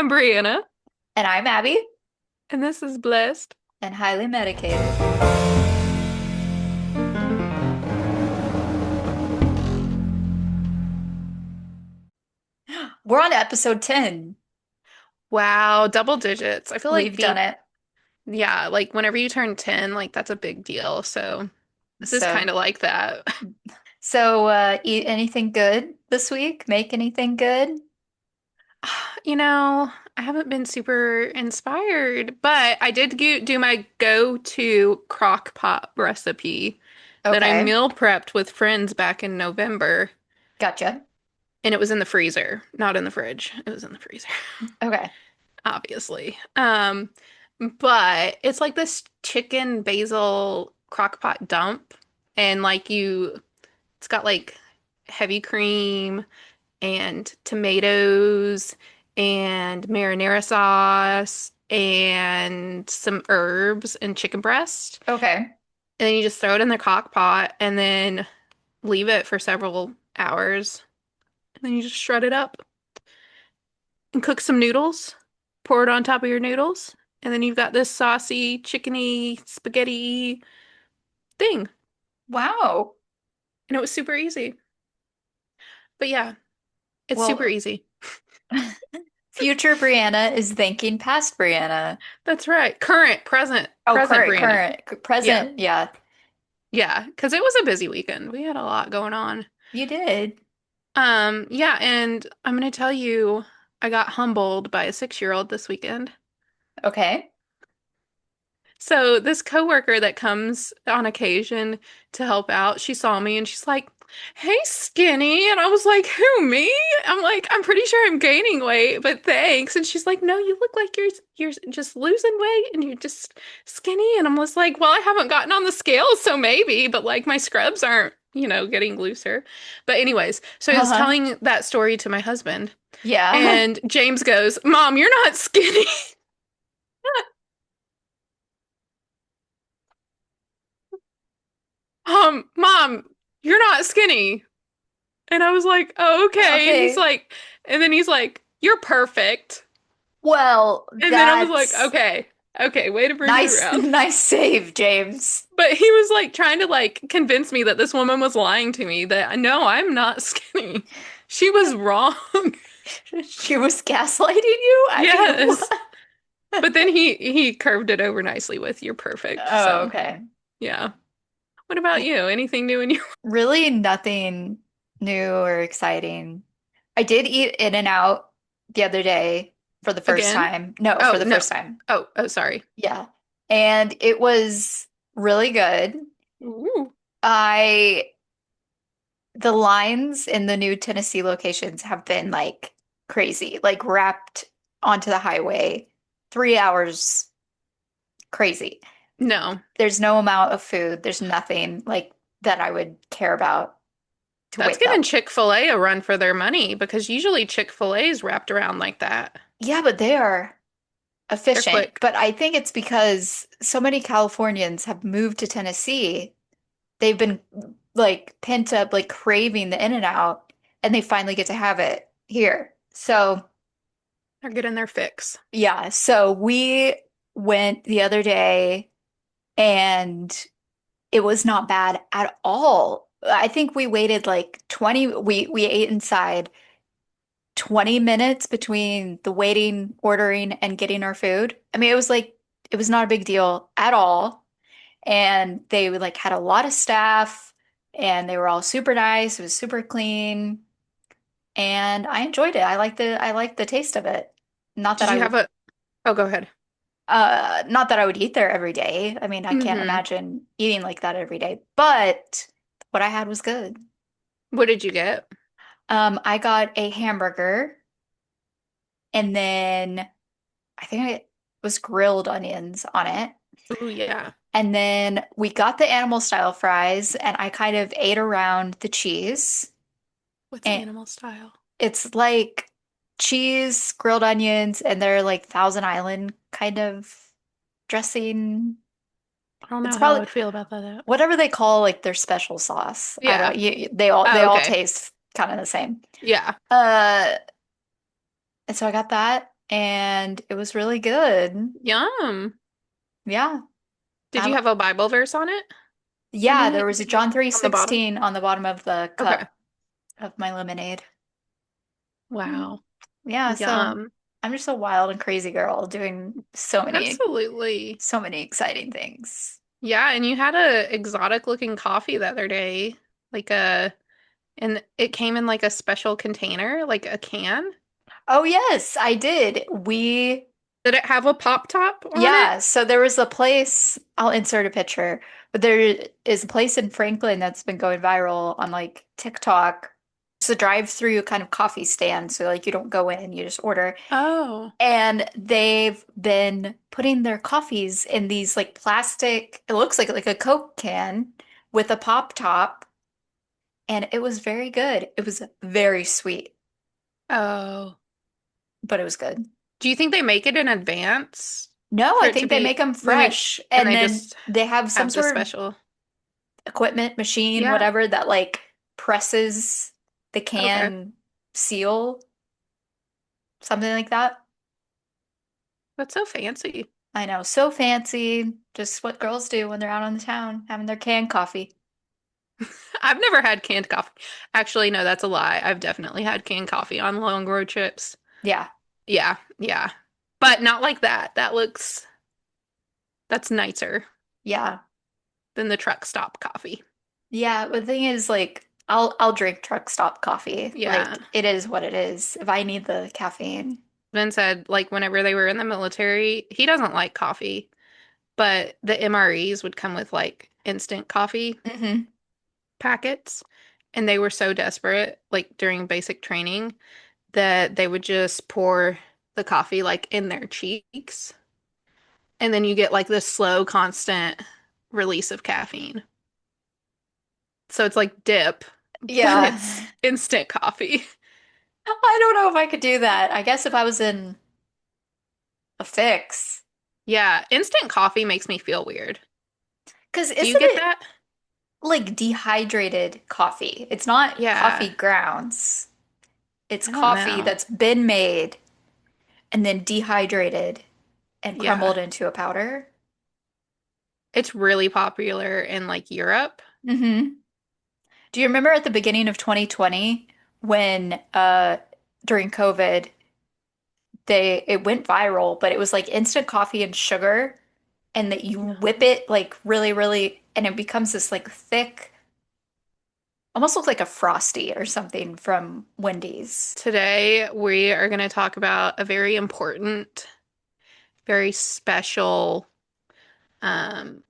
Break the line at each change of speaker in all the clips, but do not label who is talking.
I'm Brianna,
And I'm Abby
and this is Blessed.
and highly medicated. We're on episode 10.
Wow, double digits. I feel like
We've done
being,
it.
yeah, like whenever you turn 10, like that's a big deal. So this is
So,
kind of like that.
eat anything good this week? Make anything good?
You know, I haven't been super inspired, but I did do my go-to crock pot recipe that I
Okay.
meal prepped with friends back in November,
Gotcha.
and it was in the freezer, not in the fridge. It was in the freezer.
Okay.
Obviously. But it's like this chicken basil crock pot dump, and it's got like heavy cream and tomatoes and marinara sauce and some herbs and chicken breast.
Okay.
And then you just throw it in the crock pot and then leave it for several hours. And then you just shred it up and cook some noodles, pour it on top of your noodles, and then you've got this saucy, chickeny, spaghetti thing.
Wow.
And it was super easy. But yeah, it's super
Well,
easy.
future Brianna is thanking past Brianna.
That's right. Current, present,
Oh,
present
current,
Brianna.
current,
Yeah.
present. Yeah,
Yeah, because it was a busy weekend. We had a lot going on.
you did.
Yeah, and I'm gonna tell you, I got humbled by a 6-year-old this weekend.
Okay.
So this coworker that comes on occasion to help out, she saw me and she's like, "Hey, skinny." And I was like, "Who, me?" I'm like, "I'm pretty sure I'm gaining weight, but thanks." And she's like, "No, you look like you're just losing weight and you're just skinny." And I'm just like, "Well, I haven't gotten on the scale, so maybe, but like my scrubs aren't, getting looser." But anyways, so I was
Uh-huh.
telling that story to my husband,
Yeah.
and James goes, "Mom, you're not skinny." Mom, you're not skinny. And I was like, "Oh, okay." And
Okay.
he's like, "You're perfect."
Well,
And then I was like,
that's
"Okay, okay, way to bring me
nice,
around."
nice save, James.
But he was like trying to like convince me that this woman was lying to me, that no, I'm not skinny. She was wrong.
She was gaslighting you? I mean,
Yes.
what?
But then he curved it over nicely with "you're perfect."
Oh,
So,
okay.
yeah. What about
I
you? Anything new in your
really nothing new or exciting. I did eat In and Out the other day for the first
again?
time. No, for
Oh,
the
no.
first time.
Oh, sorry.
Yeah. And it was really good.
Ooh.
I The lines in the new Tennessee locations have been like crazy, like wrapped onto the highway, 3 hours crazy.
No.
There's no amount of food. There's nothing like that I would care about to
That's
wait
giving
that.
Chick-fil-A a run for their money because usually Chick-fil-A is wrapped around like that.
Yeah, but they are
They're
efficient.
quick.
But I think it's because so many Californians have moved to Tennessee. They've been like pent up, like craving the In-N-Out, and they finally get to have it here. So
They're getting their fix.
yeah, so we went the other day and it was not bad at all. I think we waited like 20 we ate inside 20 minutes between the waiting, ordering, and getting our food. I mean, it was not a big deal at all. And they like had a lot of staff and they were all super nice. It was super clean and I enjoyed it. I liked the taste of it. Not that
Did
I
you
would
have a... Oh, go ahead.
not that I would eat there every day. I mean, I can't
Hmm.
imagine eating like that every day, but what I had was good.
What did you get?
I got a hamburger and then I think it was grilled onions on it.
Oh, yeah.
And then we got the animal style fries and I kind of ate around the cheese.
What's
And
animal style?
it's like cheese, grilled onions, and they're like Thousand Island kind of dressing.
I don't
It's
know how I
probably
would feel about that.
whatever they call like their special sauce. I
Yeah.
don't they
Oh,
all
okay.
taste kind of the same.
Yeah.
Uh and so I got that and it was really good.
Yum.
Yeah.
Did you
I,
have a Bible verse on it?
yeah, there was a John
On the bottom?
3:16 on the bottom of the
Okay.
cup of my lemonade. Mm.
Wow.
Yeah, so
Yum.
I'm just a wild and crazy girl doing
Absolutely.
so many exciting things.
Yeah, and you had a exotic looking coffee the other day. Like a and it came in like a special container, like a can.
Oh yes, I did.
Did it have a pop top on it?
Yeah, so there was a place, I'll insert a picture, but there is a place in Franklin that's been going viral on like TikTok. It's a drive-through kind of coffee stand, so like you don't go in, you just order.
Oh.
And they've been putting their coffees in these like plastic, it looks like a Coke can with a pop top, and it was very good. It was very sweet,
Oh.
but it was good.
Do you think they make it in advance
No,
for
I
it to
think they
be
make them
then they
fresh,
and
and
they
then
just
they have some
have the
sort of
special?
equipment, machine,
Yeah.
whatever, that like presses the
Okay.
can seal, something like that.
That's so fancy.
I know, so fancy. Just what girls do when they're out on the town having their canned coffee.
I've never had canned coffee. Actually, no, that's a lie. I've definitely had canned coffee on long road trips.
Yeah,
Yeah, yeah. But not like that. That's nicer
yeah,
than the truck stop coffee.
yeah. But the thing is, like, I'll drink truck stop coffee.
Yeah.
Like, it is what it is. If I need the caffeine.
Ben said, like, whenever they were in the military, he doesn't like coffee, but the MREs would come with like instant coffee
Hmm.
packets. And they were so desperate, like during basic training, that they would just pour the coffee like in their cheeks. And then you get like this slow, constant release of caffeine. So it's like dip, but
Yeah.
it's instant coffee.
I don't know if I could do that. I guess if I was in a fix.
Yeah, instant coffee makes me feel weird.
Because
Do you
isn't
get
it
that?
like dehydrated coffee? It's not
Yeah,
coffee grounds. It's
I don't
coffee
know.
that's been made and then dehydrated and
Yeah,
crumbled into a powder.
it's really popular in like Europe.
Hmm. Do you remember at the beginning of 2020 when during COVID they it went viral, but it was like instant coffee and sugar and that you whip it like really, really and it becomes this like thick, almost looks like a frosty or something from Wendy's.
Today, we are going to talk about a very important, very special um,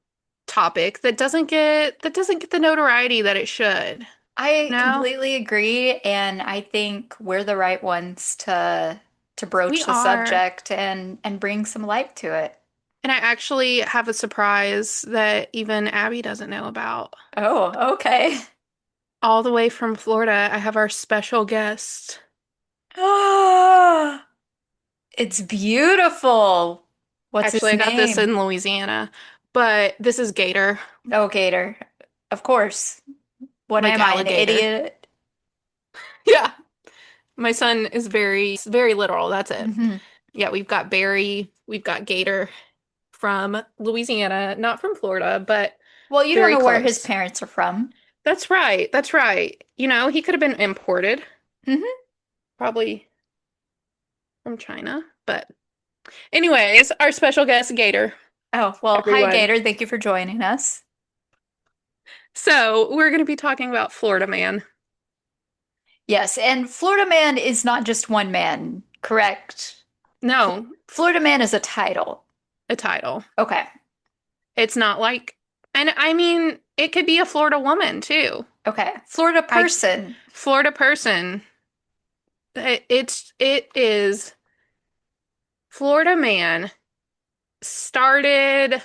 topic that doesn't get the notoriety that it should.
I
No,
completely agree, and I think we're the right ones to
we
broach the
are.
subject and bring some light to it.
And I actually have a surprise that even Abby doesn't know about.
Oh, okay.
All the way from Florida, I have our special guest.
Ah, it's beautiful. What's his
Actually, I got this
name?
in Louisiana, but this is Gator,
Oh, Gator. Of course. What
like
am I, an
alligator.
idiot?
Yeah, my son is very literal. That's it.
Hmm.
Yeah, we've got Barry, we've got Gator from Louisiana, not from Florida, but
Well, you don't
very
know where his
close.
parents are from.
That's right. That's right. You know, he could have been imported,
Hmm.
probably from China. But anyways, our special guest, Gator,
Oh, well, hi,
everyone.
Gator. Thank you for joining us.
So we're going to be talking about Florida Man.
Yes, and Florida Man is not just one man, correct? Fl
No,
Florida Man is a title.
a title.
Okay.
It's not like, and I mean, it could be a Florida woman too.
Okay. Florida
I,
person.
Florida person. It is Florida Man started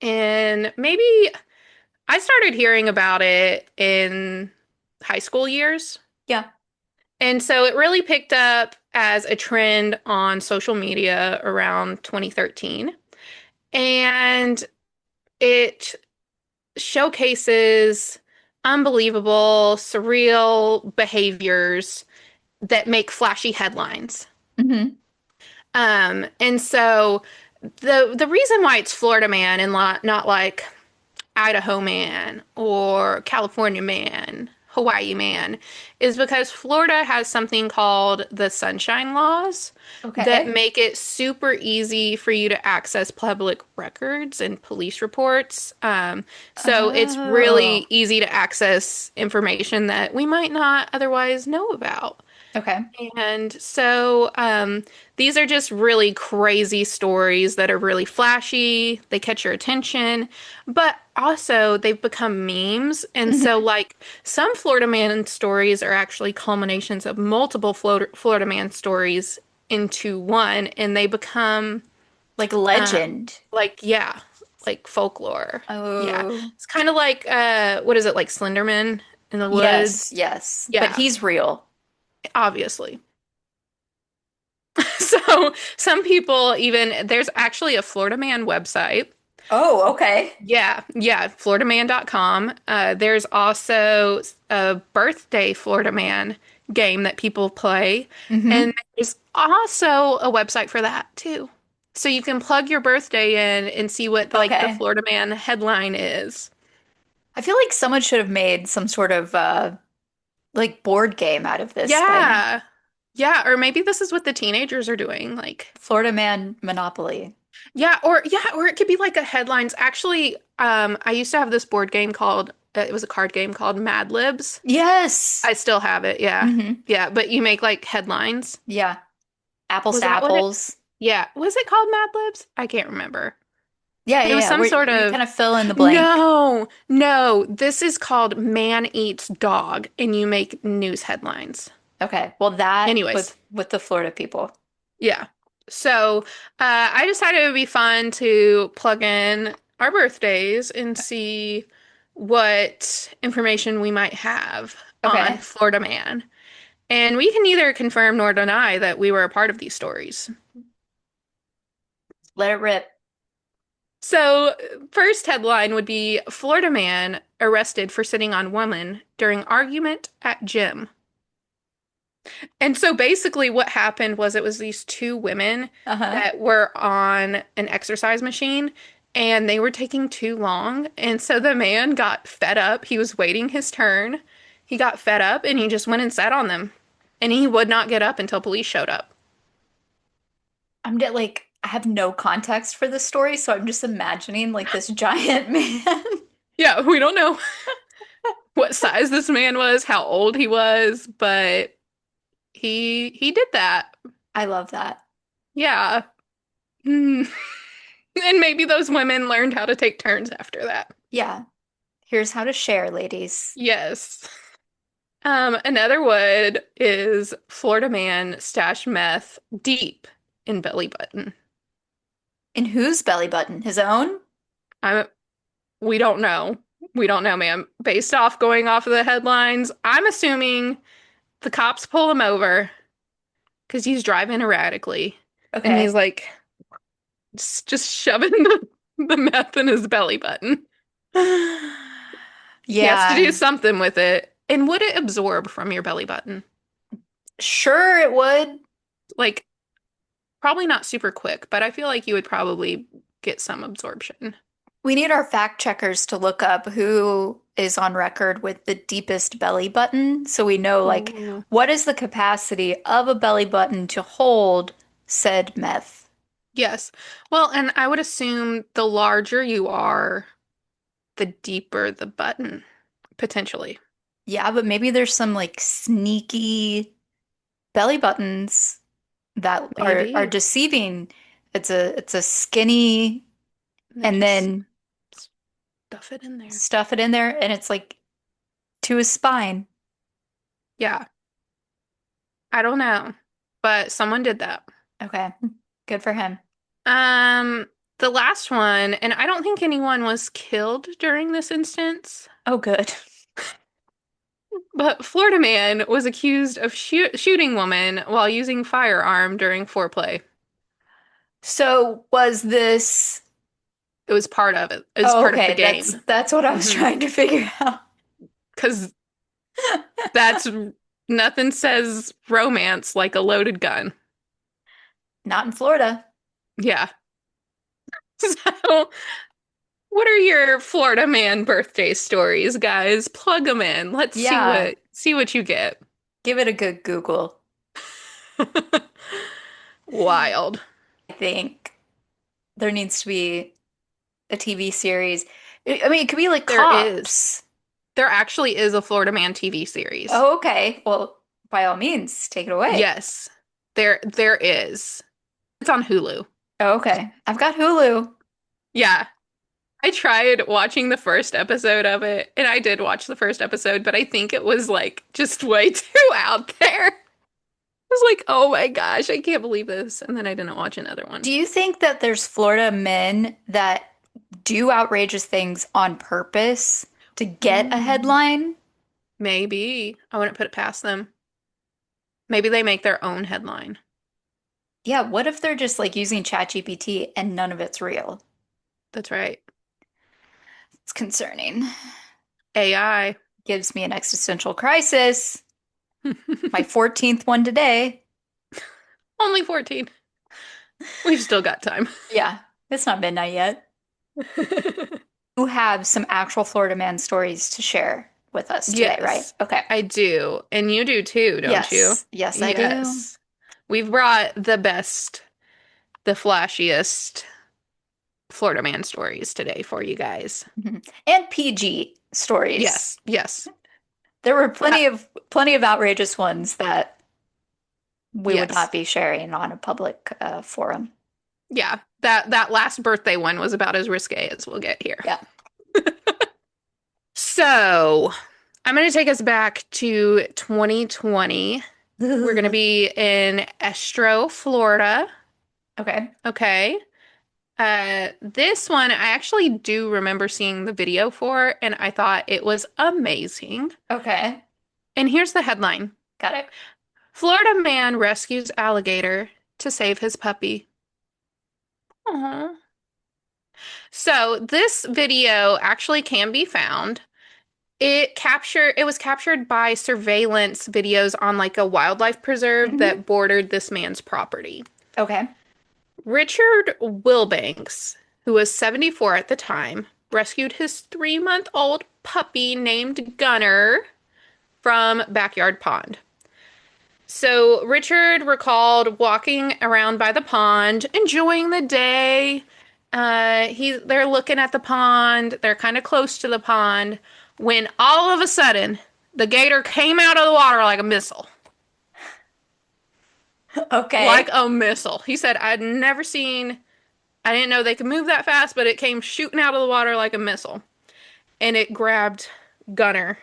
in maybe I started hearing about it in high school years.
Yeah.
And so it really picked up as a trend on social media around 2013. And it showcases unbelievable, surreal behaviors that make flashy headlines.
Hmm.
And so the reason why it's Florida man and not like Idaho man or California man, Hawaii man, is because Florida has something called the Sunshine Laws that
Okay.
make it super easy for you to access public records and police reports. So it's really
Oh,
easy to access information that we might not otherwise know about.
okay.
And so these are just really crazy stories that are really flashy. They catch your attention, but also they've become memes. And so,
Mhm.
like, some Florida Man stories are actually culminations of multiple Florida Man stories into one, and they become
Like
um,
legend.
yeah, like folklore. Yeah.
Oh,
It's kind of like what is it, like Slenderman in the
yes,
woods?
yes. But
Yeah,
he's real.
obviously. So some people even there's actually a Florida Man website.
Oh, okay.
Yeah, floridaman.com. There's also a birthday Florida Man game that people play. And
Hmm.
there's also a website for that too. So you can plug your birthday in and see what like the
Okay.
Florida Man headline is.
I feel like someone should have made some sort of like board game out of this by now.
Yeah. Yeah, or maybe this is what the teenagers are doing. Like
Florida Man Monopoly.
or it could be like a headlines. Actually, I used to have this board game called it was a card game called Mad Libs.
Yes.
I still have it, yeah.
Hmm.
Yeah, but you make like headlines.
Yeah. Apples
Was
to
that what it?
apples.
Yeah, was it called Mad Libs? I can't remember.
Yeah,
But it
yeah,
was
yeah.
some sort
Where you
of
kind of fill in the blank.
no, no, this is called Man Eats Dog, and you make news headlines.
Okay. Well, that
Anyways,
with the Florida people.
yeah. So I decided it would be fun to plug in our birthdays and see what information we might have on
Okay.
Florida Man. And we can neither confirm nor deny that we were a part of these stories.
Let it rip.
So, first headline would be Florida man arrested for sitting on woman during argument at gym. And so basically what happened was it was these two women
Uh-huh.
that were on an exercise machine and they were taking too long. And so the man got fed up. He was waiting his turn. He got fed up and he just went and sat on them. And he would not get up until police showed up.
Like I have no context for this story, so I'm just imagining like this giant man.
Yeah, we don't know what size this man was, how old he was, but he did that.
I love that.
Yeah. Mm. And maybe those women learned how to take turns after that.
Yeah. Here's how to share, ladies.
Yes. Another would is Florida man stash meth deep in belly button.
In whose belly button? His own?
I we don't know. We don't know, ma'am. Based off going off of the headlines, I'm assuming the cops pull him over because he's driving erratically, and he's
Okay.
like just shoving the meth in his belly button. He has to do
Yeah.
something with it. And would it absorb from your belly button?
Sure it would.
Like, probably not super quick, but I feel like you would probably get some absorption.
We need our fact checkers to look up who is on record with the deepest belly button so we know like
Ooh.
what is the capacity of a belly button to hold said meth.
Yes. Well, and I would assume the larger you are, the deeper the button, potentially.
Yeah, but maybe there's some like sneaky belly buttons that are
Maybe.
deceiving. It's a skinny
And they
and
just
then
stuff it in there.
stuff it in there and it's like to his spine.
Yeah. I don't know, but someone did that.
Okay. Good for him.
Um, the last one, and I don't think anyone was killed during this instance,
Oh, good.
but Florida man was accused of shooting woman while using firearm during foreplay.
So was this
It was part of it. It was
Oh,
part of the
okay. That's
game.
that's what I was
Hmm.
trying to figure out.
Because that's nothing says romance like a loaded gun.
Not in Florida.
Yeah. So, what are your Florida man birthday stories, guys? Plug them in. Let's
Yeah,
see what you get.
give it a good Google.
Wild.
I think there needs to be a TV series. I mean, it could be like
There is.
Cops.
There actually is a Florida Man TV series.
Oh, okay. Well, by all means, take it away.
Yes. There is. It's on Hulu.
Oh, okay. I've got Hulu.
Yeah. I tried watching the first episode of it, and I did watch the first episode, but I think it was like just way too out there. I was like, oh my gosh, I can't believe this. And then I didn't watch another one.
Do you think that there's Florida men that do outrageous things on purpose to get a
Ooh.
headline?
Maybe. I wouldn't put it past them. Maybe they make their own headline.
Yeah, what if they're just like using ChatGPT and none of it's real?
That's right.
It's concerning.
AI.
Gives me an existential crisis. My 14th one today.
Only 14. We've still got time.
Yeah, it's not midnight yet. You have some actual Florida man stories to share with us today, right?
Yes,
Okay.
I do. And you do too, don't you?
Yes. Yes, I do.
Yes. We've brought the best, the flashiest Florida man stories today for you guys.
Mhm. And PG stories.
Yes, yes,
There were
uh,
plenty of outrageous ones that we would
yes.
not be sharing on a public forum.
Yeah, that last birthday one was about as risque as we'll get here.
Yeah.
So, I'm going to take us back to 2020. We're going to be in Estro, Florida.
Okay.
Okay. This one I actually do remember seeing the video for, and I thought it was amazing.
Okay.
And here's the headline:
Got it.
Florida man rescues alligator to save his puppy. Aw. So this video actually can be found. It was captured by surveillance videos on like a wildlife preserve
Hmm.
that bordered this man's property.
Okay.
Richard Wilbanks, who was 74 at the time, rescued his 3-month-old puppy named Gunner from backyard pond. So Richard recalled walking around by the pond, enjoying the day. They're looking at the pond. They're kind of close to the pond when all of a sudden the gator came out of the water like a missile. Like
Okay.
a missile. He said, I didn't know they could move that fast, but it came shooting out of the water like a missile. And it grabbed Gunner.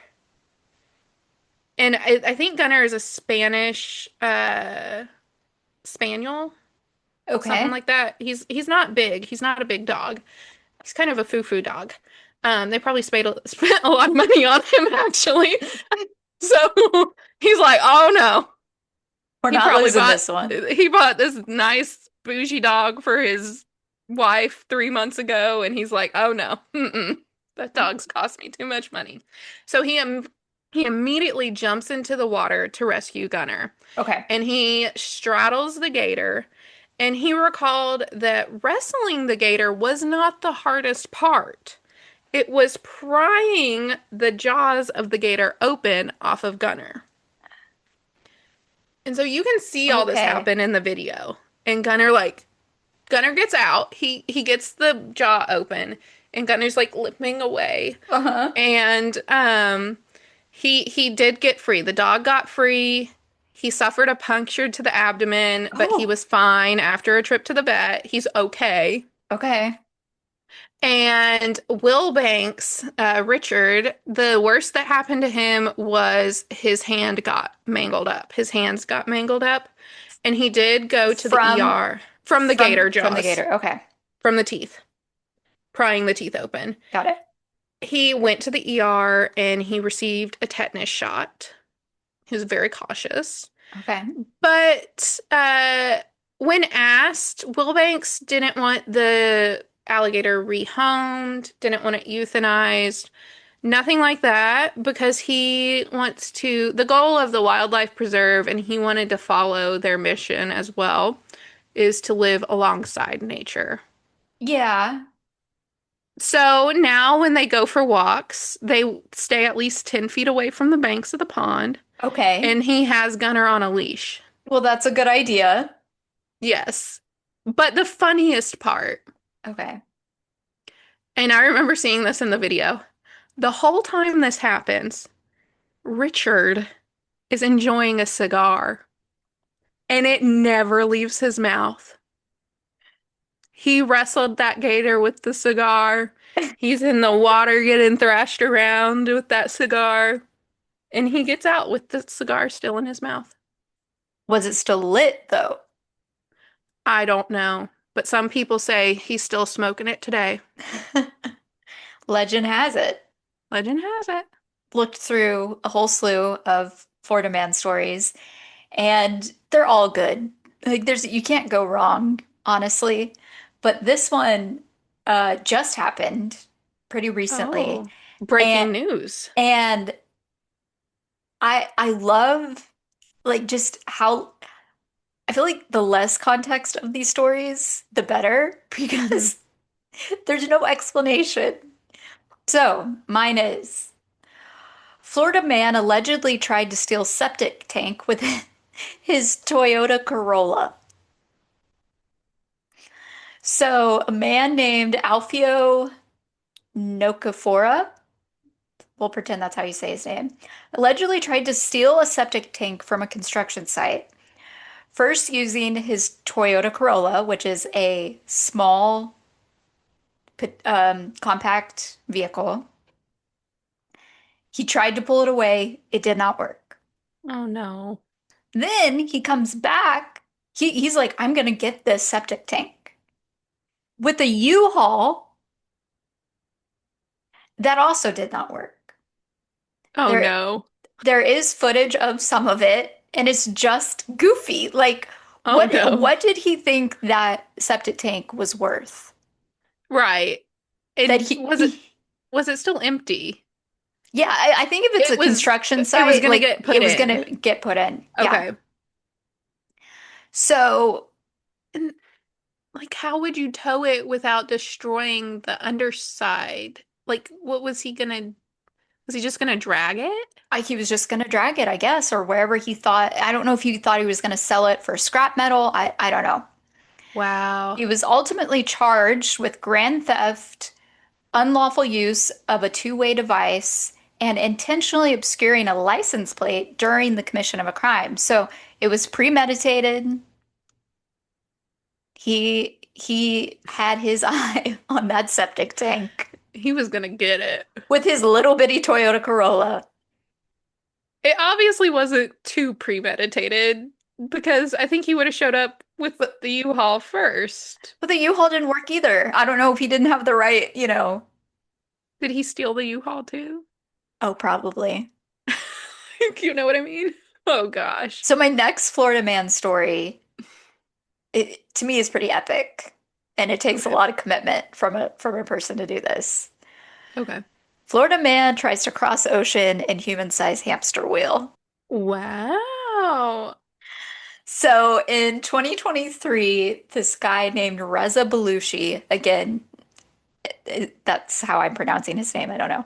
And I think Gunner is a Spanish spaniel, something
Okay.
like that. He's not big. He's not a big dog. He's kind of a foo-foo dog. They probably spent a lot of money on him actually. So he's like, oh no.
We're
He
not
probably
losing
bought
this one.
he bought this nice bougie dog for his wife 3 months ago, and he's like, oh no, that dog's cost me too much money. So he immediately jumps into the water to rescue Gunner,
Okay.
and he straddles the gator. And he recalled that wrestling the gator was not the hardest part. It was prying the jaws of the gator open off of Gunner. And so you can see all this
Okay.
happen in the video. And Gunner gets out. He gets the jaw open and Gunner's like limping away.
Uh-huh.
And he did get free. The dog got free. He suffered a puncture to the abdomen, but he
Oh,
was fine after a trip to the vet. He's okay.
okay.
And Will Banks, Richard, the worst that happened to him was his hand got mangled up. His hands got mangled up, and he did go to the
From
ER from the gator
from the
jaws,
gator. Okay.
from the teeth, prying the teeth open.
Got it.
He went to the ER and he received a tetanus shot. He was very cautious.
Okay.
But when asked, Wilbanks didn't want the alligator rehomed, didn't want it euthanized, nothing like that, because the goal of the wildlife preserve, and he wanted to follow their mission as well, is to live alongside nature.
Yeah.
So now when they go for walks, they stay at least 10 feet away from the banks of the pond,
Okay.
and he has Gunner on a leash.
Well, that's a good idea.
Yes. But the funniest part,
Okay.
and I remember seeing this in the video, the whole time this happens, Richard is enjoying a cigar, and it never leaves his mouth. He wrestled that gator with the cigar. He's in the water getting thrashed around with that cigar. And he gets out with the cigar still in his mouth.
Was it still lit though?
I don't know, but some people say he's still smoking it today.
Legend has it.
Legend has it.
Looked through a whole slew of Florida man stories, and they're all good. Like there's you can't go wrong, honestly. But this one just happened pretty recently.
Oh,
And
breaking news.
and I love like just how I feel like the less context of these stories, the better,
Hmm.
because there's no explanation. So, mine is Florida man allegedly tried to steal septic tank with his Toyota Corolla. So, a man named Alfio Nokafora, we'll pretend that's how you say his name, allegedly tried to steal a septic tank from a construction site. First, using his Toyota Corolla, which is a small, compact vehicle. He tried to pull it away. It did not work.
Oh no.
Then he comes back. He's like, I'm gonna get this septic tank with a U-Haul that also did not work.
Oh
There,
no.
there is footage of some of it, and it's just goofy. Like,
Oh no.
what did he think that septic tank was worth?
Right.
That
And was it still empty?
yeah, I think if it's
It
a
was
construction
it was
site,
gonna
like
get
it
put
was
in.
gonna get put in. Yeah.
Okay.
So
And like how would you tow it without destroying the underside? Like what was he just gonna drag it?
he was just gonna drag it, I guess, or wherever he thought. I don't know if he thought he was gonna sell it for scrap metal. I don't know.
Wow.
He was ultimately charged with grand theft, unlawful use of a two-way device, and intentionally obscuring a license plate during the commission of a crime. So it was premeditated. He had his eye on that septic tank
He was gonna get it.
with his little bitty Toyota Corolla.
It obviously wasn't too premeditated because I think he would have showed up with
But
the U-Haul first.
but the U-Haul didn't work either. I don't know if he didn't have the right.
Did he steal the U-Haul too?
Oh, probably.
You know what I mean? Oh gosh.
So my next Florida man story, to me is pretty epic, and it takes a
Okay.
lot of commitment from a person to do this.
Okay.
Florida man tries to cross ocean in human-sized hamster wheel.
Wow.
So in 2023, this guy named Reza Belushi, again, that's how I'm pronouncing his name, I don't know,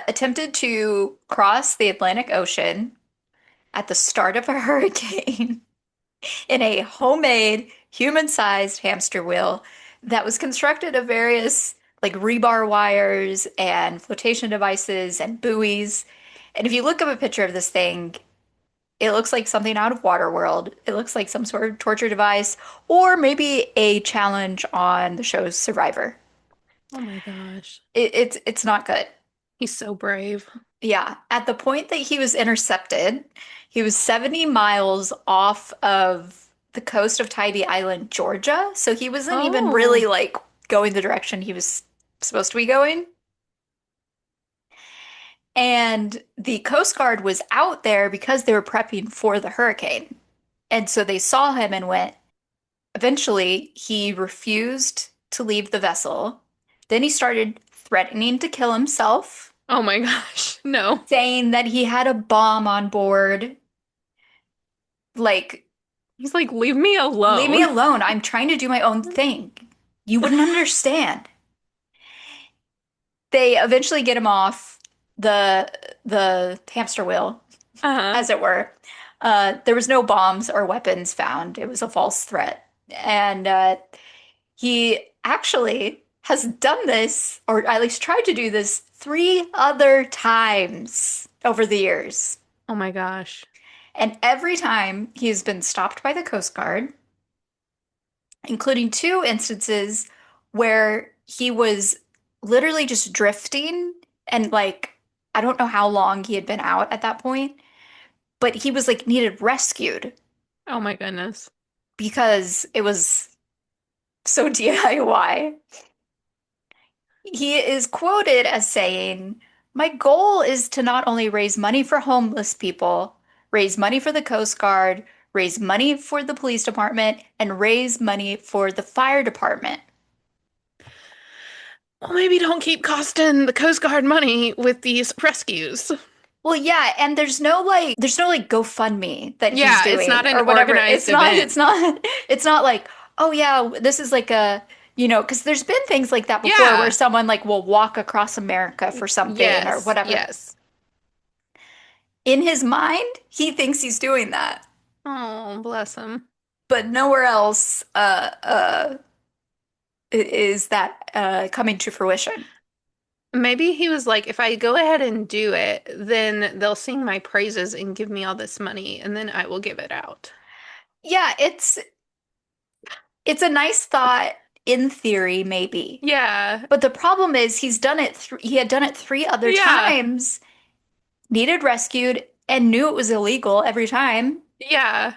attempted to cross the Atlantic Ocean at the start of a hurricane in a homemade human-sized hamster wheel that was constructed of various like rebar wires and flotation devices and buoys. And if you look up a picture of this thing, it looks like something out of Waterworld. It looks like some sort of torture device or maybe a challenge on the show's Survivor.
Oh my gosh.
It's not good.
He's so brave.
Yeah, at the point that he was intercepted, he was 70 miles off of the coast of Tybee Island, Georgia. So he wasn't even really
Oh.
like going the direction he was supposed to be going. And the Coast Guard was out there because they were prepping for the hurricane. And so they saw him and went. Eventually, he refused to leave the vessel. Then he started threatening to kill himself,
Oh my gosh. No.
saying that he had a bomb on board. Like,
He's like, leave me
Leave me
alone.
alone. I'm trying to do my own thing. You wouldn't understand. They eventually get him off the the hamster wheel,
Uh-huh.
as it were. There was no bombs or weapons found. It was a false threat. And he actually has done this, or at least tried to do this, 3 other times over the years.
Oh my gosh.
And every time he's been stopped by the Coast Guard, including 2 instances where he was literally just drifting and like, I don't know how long he had been out at that point, but he was like needed rescued
Oh my goodness.
because it was so DIY. He is quoted as saying, "My goal is to not only raise money for homeless people, raise money for the Coast Guard, raise money for the police department, and raise money for the fire department."
Well, maybe don't keep costing the Coast Guard money with these rescues.
Well, yeah, and there's no like GoFundMe that he's
Yeah, it's not
doing
an
or whatever.
organized event.
It's not like, oh yeah, this is like a, because there's been things like that before where
Yeah.
someone like will walk across America for something or
Yes.
whatever.
Yes.
In his mind, he thinks he's doing that,
Oh, bless him.
but nowhere else is that coming to fruition.
Maybe he was like, if I go ahead and do it, then they'll sing my praises and give me all this money, and then I will give it out.
Yeah, it's a nice thought in theory, maybe.
Yeah.
But the problem is he had done it 3 other
Yeah.
times, needed rescued, and knew it was illegal every time.
Yeah.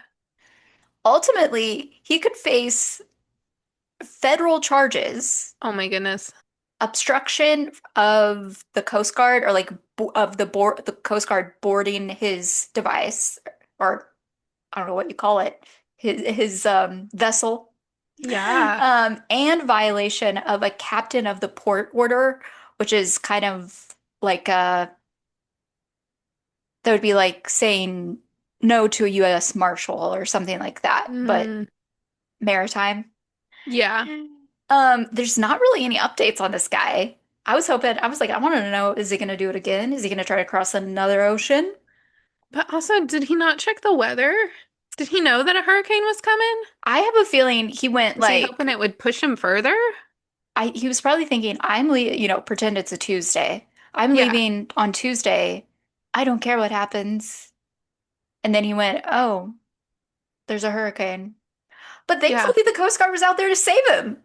Ultimately, he could face federal charges,
Oh my goodness.
obstruction of the Coast Guard, or like of the Coast Guard boarding his device, or I don't know what you call it, his vessel,
Yeah.
and violation of a captain of the port order, which is kind of like that would be like saying no to a U.S. Marshal or something like that, but
Mm,
maritime.
yeah.
There's not really any updates on this guy. I was like, I wanted to know, is he going to do it again? Is he going to try to cross another ocean?
But also, did he not check the weather? Did he know that a hurricane was coming?
I have a feeling he went
Was he hoping
like,
it would push him further?
he was probably thinking, pretend it's a Tuesday. I'm
Yeah.
leaving on Tuesday. I don't care what happens. And then he went, oh, there's a hurricane. But
Yeah.
thankfully, the Coast Guard was out there to save him.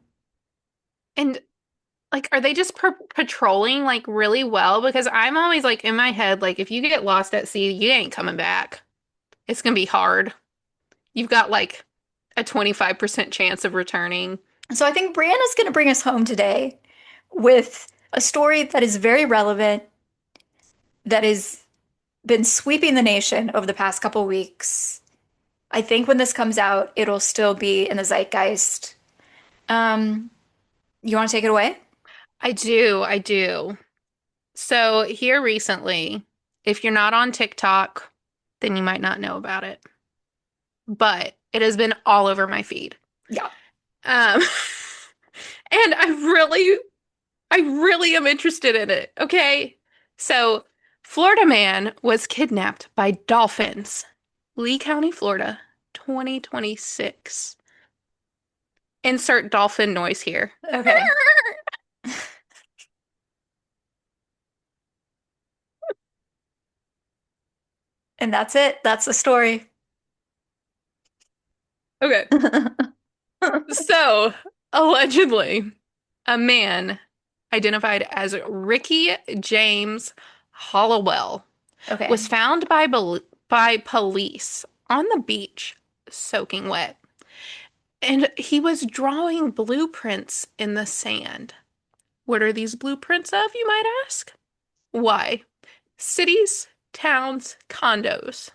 And like, are they just patrolling like really well? Because I'm always like in my head, like, if you get lost at sea, you ain't coming back. It's gonna be hard. You've got like a 25% chance of returning.
So I think Brianna's going to bring us home today with a story that is very relevant, that has been sweeping the nation over the past couple weeks. I think when this comes out, it'll still be in the zeitgeist. Um, you want to take it away?
I do, I do. So here recently, if you're not on TikTok, then you might not know about it. But it has been all over my feed.
Yeah.
Um, and I really am interested in it. Okay. So, Florida man was kidnapped by dolphins. Lee County, Florida, 2026. Insert dolphin noise here.
Okay. And that's it. That's the story.
Okay. So, allegedly, a man identified as Ricky James Hollowell
Okay.
was found by police on the beach soaking wet. And he was drawing blueprints in the sand. What are these blueprints of, you might ask? Why? Cities, towns, condos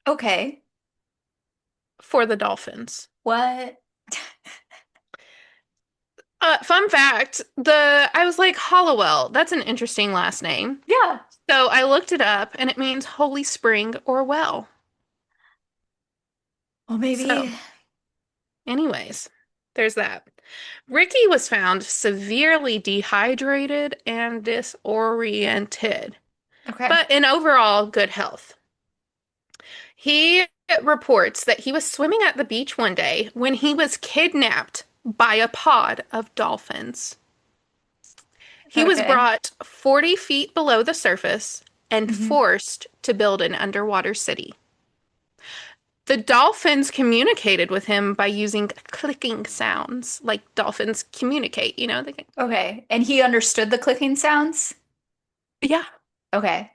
Okay.
for the dolphins.
What?
Fun fact, the I was like, Hollowell, that's an interesting last name.
Yeah.
So I looked it up and it means holy spring or well.
Well,
So,
maybe.
anyways, there's that. Ricky was found severely dehydrated and disoriented,
Okay.
but in overall good health. He reports that he was swimming at the beach one day when he was kidnapped by a pod of dolphins. He was
Okay.
brought 40 feet below the surface and
Hmm.
forced to build an underwater city. The dolphins communicated with him by using clicking sounds, like dolphins communicate, they can,
Okay. And he understood the clicking sounds?
yeah,
Okay.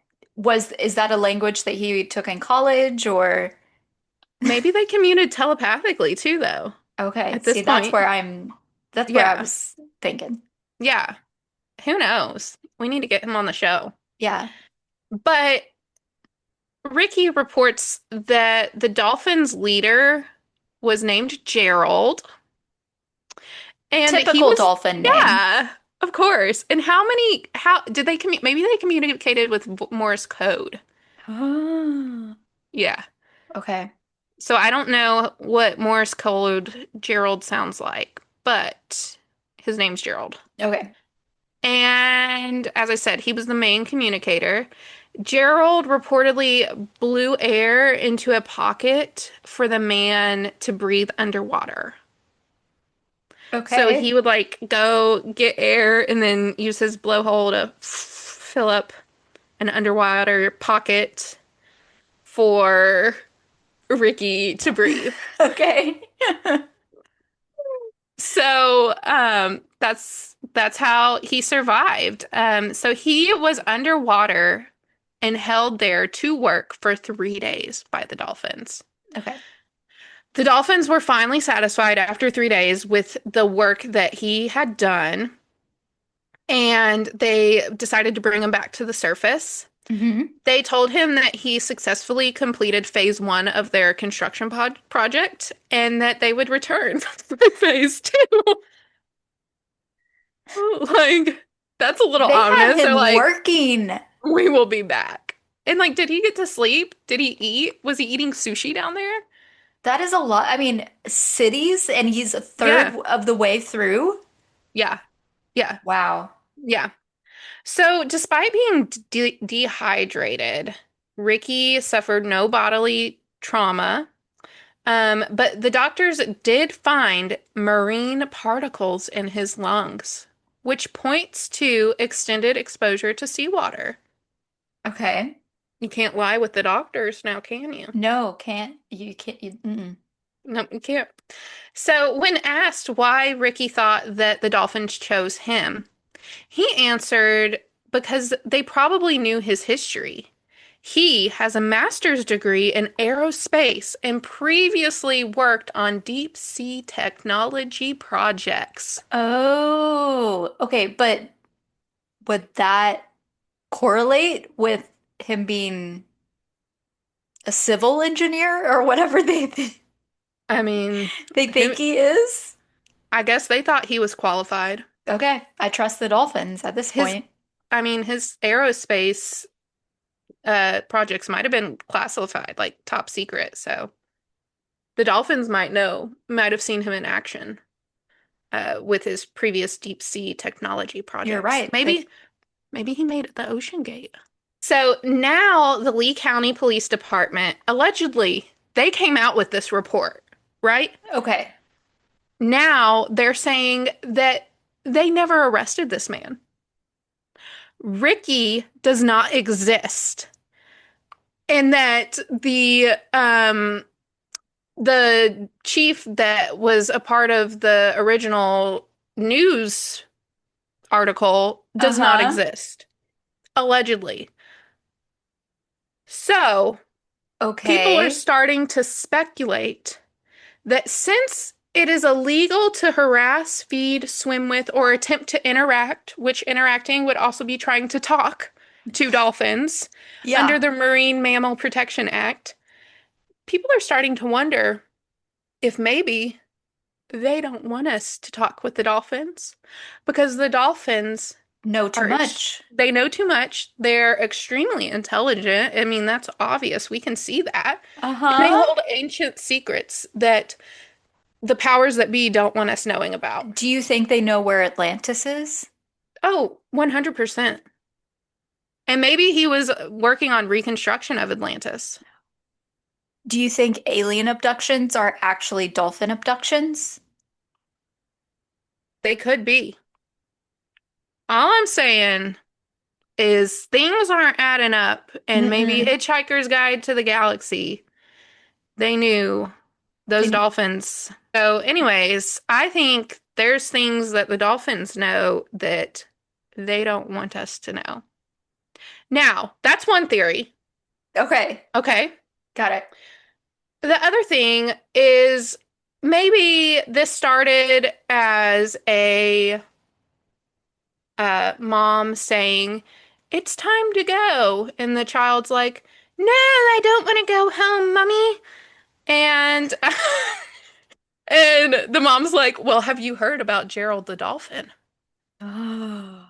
Is that a language that he took in college or?
maybe they communicated telepathically too, though,
Okay.
at this
See,
point.
that's where I
Yeah,
was thinking.
yeah, who knows? We need to get him on the show.
Yeah.
But Ricky reports that the Dolphins leader was named Gerald, and he
Typical
was,
dolphin name.
yeah, of course. And how did they maybe they communicated with Morse code.
Oh.
Yeah.
Okay.
So I don't know what Morse code Gerald sounds like, but his name's Gerald.
Okay.
And as I said, he was the main communicator. Gerald reportedly blew air into a pocket for the man to breathe underwater. So he
Okay.
would like go get air and then use his blowhole to fill up an underwater pocket for Ricky to breathe.
Okay.
So that's how he survived. So he was underwater and held there to work for 3 days by the dolphins.
Okay.
The dolphins were finally satisfied after 3 days with the work that he had done, and they decided to bring him back to the surface.
Hmm.
They told him that he successfully completed phase 1 of their construction project and that they would return for phase 2. Like, that's a little
They had
ominous. They're
him
like,
working.
we will be back. And like, did he get to sleep? Did he eat? Was he eating sushi down there?
That is a lot. I mean, cities, and he's a third
Yeah,
of the way through.
yeah, yeah,
Wow.
yeah. So, despite being dehydrated, Ricky suffered no bodily trauma. But the doctors did find marine particles in his lungs, which points to extended exposure to seawater.
Okay.
You can't lie with the doctors now, can you?
No, can't. You can't. Mm-mm.
No, you can't. So, when asked why Ricky thought that the Dolphins chose him, he answered because they probably knew his history. He has a master's degree in aerospace and previously worked on deep sea technology projects.
Oh, okay. But would that correlate with him being a civil engineer or whatever
I mean,
they
who,
think he is?
I guess they thought he was qualified.
Okay, I trust the Dolphins at this
His,
point.
his aerospace projects might have been classified, like top secret. So the Dolphins might have seen him in action with his previous deep sea technology
You're
projects.
right.
Maybe he made it the Ocean Gate. So now the Lee County Police Department allegedly they came out with this report, right?
Okay.
Now they're saying that they never arrested this man. Ricky does not exist. And that the chief that was a part of the original news article does not
Uh-huh.
exist, allegedly. So, people are
Okay.
starting to speculate that since it is illegal to harass, feed, swim with, or attempt to interact, which interacting would also be trying to talk to dolphins under
Yeah.
the Marine Mammal Protection Act, people are starting to wonder if maybe they don't want us to talk with the dolphins because the dolphins
Know too much.
they know too much. They're extremely intelligent. I mean, that's obvious. We can see that. And they
Uh-huh.
hold ancient secrets that the powers that be don't want us knowing about.
Do you think they know where Atlantis is?
Oh, 100%. And maybe he was working on reconstruction of Atlantis.
Do you think alien abductions are actually dolphin abductions?
They could be. All I'm saying is things aren't adding up, and maybe
Mm-mm.
Hitchhiker's Guide to the Galaxy, they knew those
Then
dolphins. So, anyways, I think there's things that the dolphins know that they don't want us to know. Now, that's one theory.
okay,
Okay.
got it.
The other thing is maybe this started as a mom saying, "It's time to go." And the child's like, "No, I don't want to go home, mommy." And and the mom's like, "Well, have you heard about Gerald the dolphin?
Oh.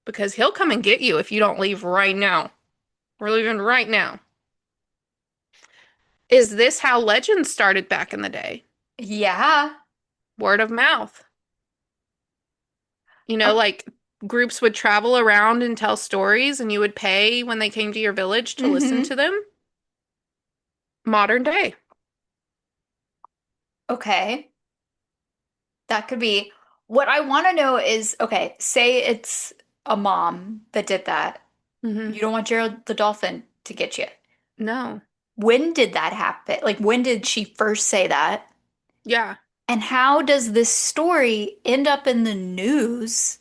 Because he'll come and get you if you don't leave right now. We're leaving right now." Is this how legends started back in the day?
Yeah.
Word of mouth.
Oh,
Like groups would travel around and tell stories, and you would pay when they came to your village to listen
mm-hmm.
to them. Modern day.
Okay. That could be. What I want to know is, okay, say it's a mom that did that.
Hmm.
You don't want Gerald the dolphin to get you.
No.
When did that happen? Like, when did she first say that?
Yeah.
And how does this story end up in the news?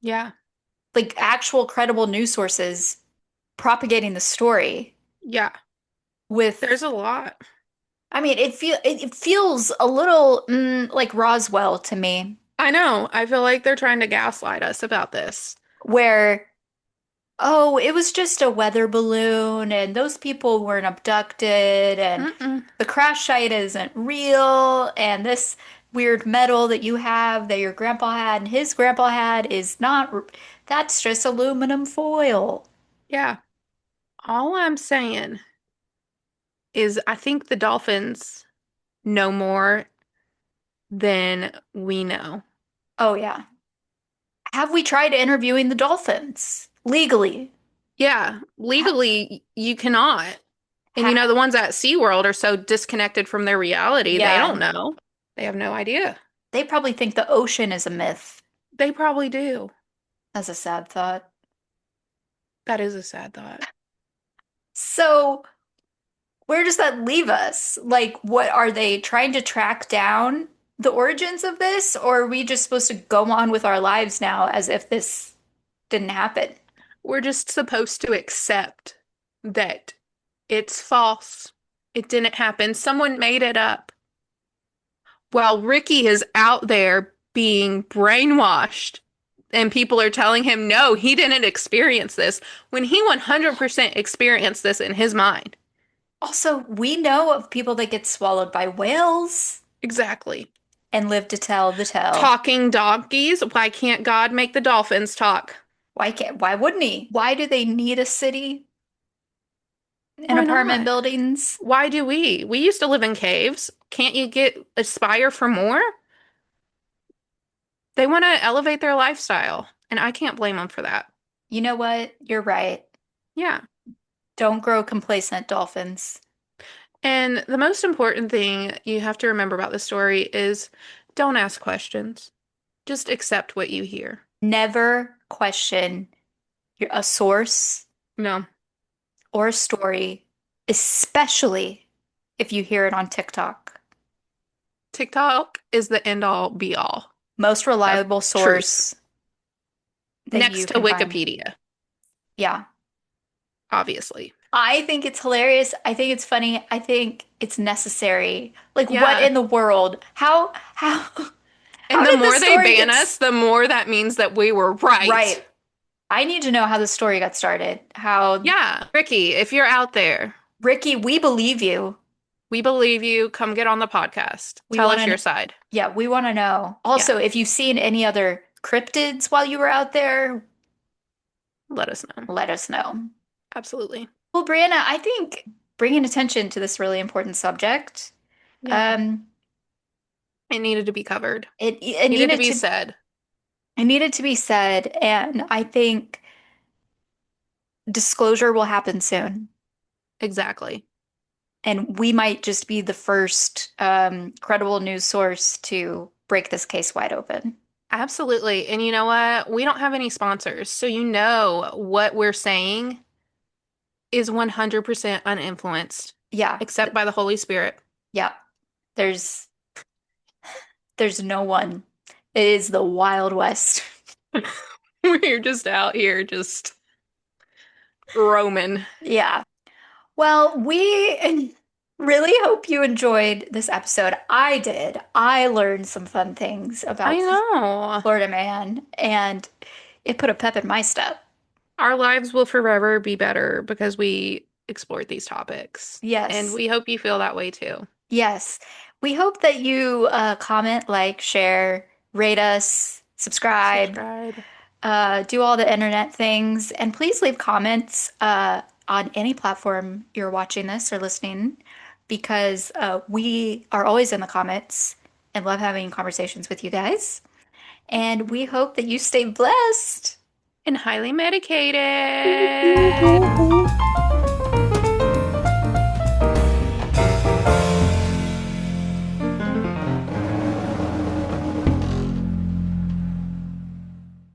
Yeah.
Like, actual credible news sources propagating the story
Yeah.
with,
There's a lot.
I mean, it feels a little like Roswell to me,
I know. I feel like they're trying to gaslight us about this.
where oh, it was just a weather balloon and those people weren't abducted and
Mm-mm.
the crash site isn't real and this weird metal that you have that your grandpa had and his grandpa had is not, that's just aluminum foil.
Yeah. All I'm saying is I think the dolphins know more than we know.
Oh yeah. Have we tried interviewing the dolphins legally?
Yeah.
Ha
Legally, you cannot. And
ha
the ones at SeaWorld are so disconnected from their reality, they don't
yeah,
know. They have no idea.
they probably think the ocean is a myth.
They probably do.
That's a sad thought.
That is a sad thought.
So where does that leave us? Like, what are they trying to track down the origins of this, or are we just supposed to go on with our lives now as if this didn't happen?
We're just supposed to accept that it's false. It didn't happen. Someone made it up. While Ricky is out there being brainwashed and people are telling him, no, he didn't experience this, when he 100% experienced this in his mind.
Also, we know of people that get swallowed by whales
Exactly.
and live to tell the tale.
Talking donkeys. Why can't God make the dolphins talk?
Why wouldn't he? Why do they need a city and
Why
apartment
not?
buildings?
Why do we? We used to live in caves. Can't you aspire for more? They want to elevate their lifestyle, and I can't blame them for that.
You know what? You're right.
Yeah.
Don't grow complacent, dolphins.
And the most important thing you have to remember about this story is don't ask questions. Just accept what you hear.
Never question a source
No,
or a story, especially if you hear it on TikTok.
TikTok is the end all be all
Most
of
reliable
truth.
source that you
Next to
can find.
Wikipedia,
Yeah.
obviously.
I think it's hilarious. I think it's funny. I think it's necessary. Like, what
Yeah.
in the world? How
And the
did this
more they
story
ban
get
us, the more that means that we were right.
right? I need to know how the story got started. How
Yeah. Ricky, if you're out there,
Ricky, we believe you.
we believe you. Come get on the podcast.
We
Tell
want
us your
to,
side.
yeah, we want to know.
Yeah.
Also, if you've seen any other cryptids while you were out there,
Let us know.
let us know.
Absolutely.
Well, Brianna, I think bringing attention to this really important subject,
Yeah.
um,
It needed to be covered.
it
Needed to
needed
be
to
said.
it needed to be said, and I think disclosure will happen soon.
Exactly.
And we might just be the first credible news source to break this case wide open.
Absolutely. And you know what? We don't have any sponsors. So you know what we're saying is 100% uninfluenced,
Yeah,
except by the Holy Spirit.
yeah. There's there's no one. It is the Wild West.
We're just out here just roaming.
Yeah. Well, we really hope you enjoyed this episode. I did. I learned some fun things
I
about
know.
Florida Man, and it put a pep in my step.
Our lives will forever be better because we explored these topics. And
Yes.
we hope you feel that way too.
Yes. We hope that you comment, like, share, rate us, subscribe,
Subscribe.
do all the internet things, and please leave comments on any platform you're watching this or listening, because we are always in the comments and love having conversations with you guys. And we hope that you stay blessed.
And highly
Ooh, ooh,
medicated.
ooh.